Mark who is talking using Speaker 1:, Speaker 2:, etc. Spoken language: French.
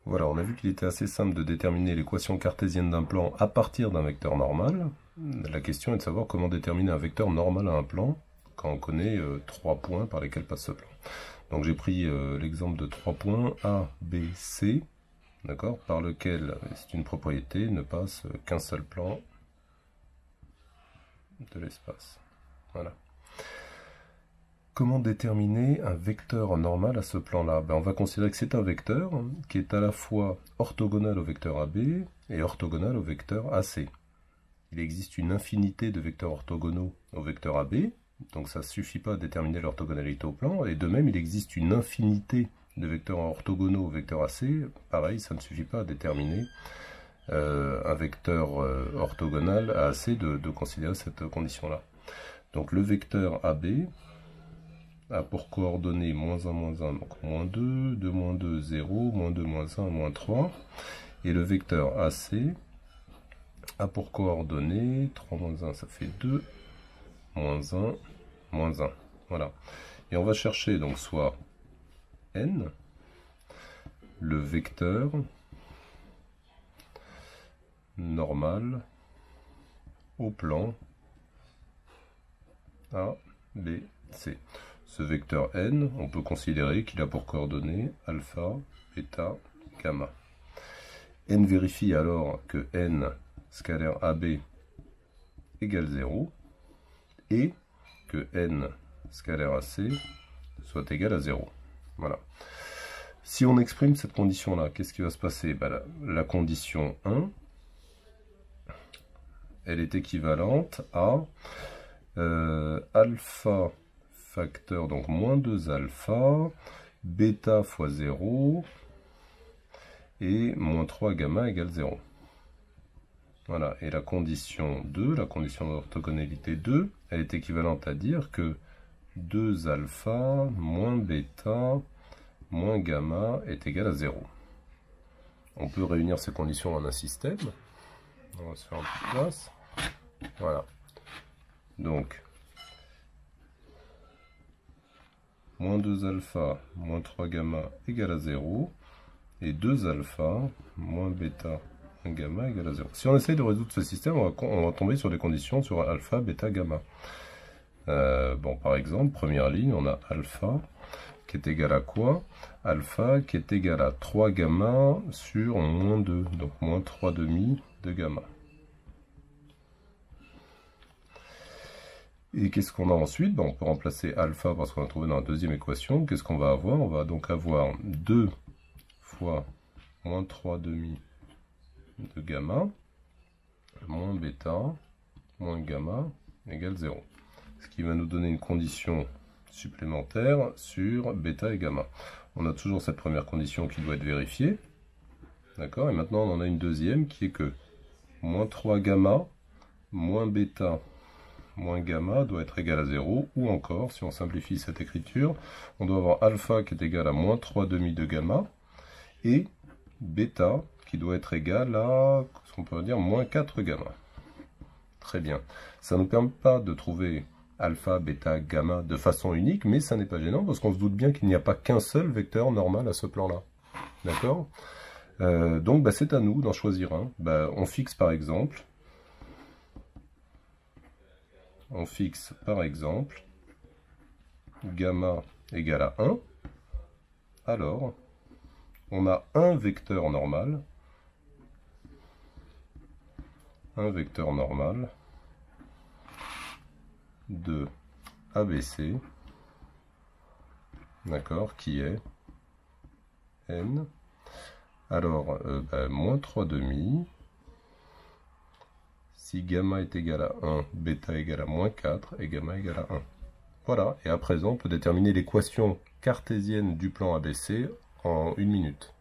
Speaker 1: Voilà, on a vu qu'il était assez simple de déterminer l'équation cartésienne d'un plan à partir d'un vecteur normal. La question est de savoir comment déterminer un vecteur normal à un plan quand on connaît 3 points par lesquels passe ce plan. Donc j'ai pris l'exemple de 3 points A, B, C, d'accord, par lequel, c'est une propriété, ne passe qu'un seul plan de l'espace. Voilà. Comment déterminer un vecteur normal à ce plan-là? On va considérer que c'est un vecteur qui est à la fois orthogonal au vecteur AB et orthogonal au vecteur AC. Il existe une infinité de vecteurs orthogonaux au vecteur AB, donc ça ne suffit pas à déterminer l'orthogonalité au plan, et de même il existe une infinité de vecteurs orthogonaux au vecteur AC, pareil, ça ne suffit pas à déterminer un vecteur orthogonal à AC de considérer cette condition-là. Donc le vecteur AB a pour coordonnées -1, -1, donc -2, 2, -2, 0, -2, -1, -3. Et le vecteur AC a pour coordonnées 3, -1, ça fait 2, -1, -1. Voilà. Et on va chercher donc soit n, le vecteur normal au plan A, B, C. Ce vecteur n, on peut considérer qu'il a pour coordonnées alpha, bêta, gamma. N vérifie alors que n scalaire AB égale 0 et que n scalaire AC soit égal à 0. Voilà. Si on exprime cette condition-là, qu'est-ce qui va se passer? La condition 1, elle est équivalente à alpha facteur, donc -2 alpha, bêta fois 0, et -3 gamma égale 0. Voilà, et la condition 2, la condition d'orthogonalité 2, elle est équivalente à dire que 2 alpha moins bêta moins gamma est égal à 0. On peut réunir ces conditions en un système. On va se faire un peu de place. Voilà. Donc, -2 alpha moins 3 gamma égale à 0. Et 2 alpha moins bêta gamma égale à 0. Si on essaye de résoudre ce système, on va tomber sur des conditions sur alpha, bêta, gamma. Par exemple, première ligne, on a alpha qui est égal à quoi? Alpha qui est égal à 3 gamma sur -2, donc -3,5 de gamma. Et qu'est-ce qu'on a ensuite? On peut remplacer alpha parce qu'on a trouvé dans la deuxième équation. Qu'est-ce qu'on va avoir? On va donc avoir 2 fois -3,5 de gamma, moins bêta, moins gamma, égale 0. Ce qui va nous donner une condition supplémentaire sur bêta et gamma. On a toujours cette première condition qui doit être vérifiée. D'accord? Et maintenant on en a une deuxième qui est que -3 gamma, moins bêta, moins gamma doit être égal à 0, ou encore, si on simplifie cette écriture, on doit avoir alpha qui est égal à -3,5 de gamma, et bêta qui doit être égal à, ce qu'on peut dire, -4 gamma. Très bien. Ça ne nous permet pas de trouver alpha, bêta, gamma de façon unique, mais ça n'est pas gênant parce qu'on se doute bien qu'il n'y a pas qu'un seul vecteur normal à ce plan-là. D'accord? Donc c'est à nous d'en choisir un. On fixe par exemple, gamma égale à 1. Alors, on a un vecteur normal, de ABC, d'accord, qui est n. Alors, -3,5, si gamma est égal à 1, bêta égale à -4 et gamma égale à 1. Voilà, et à présent, on peut déterminer l'équation cartésienne du plan ABC en 1 minute.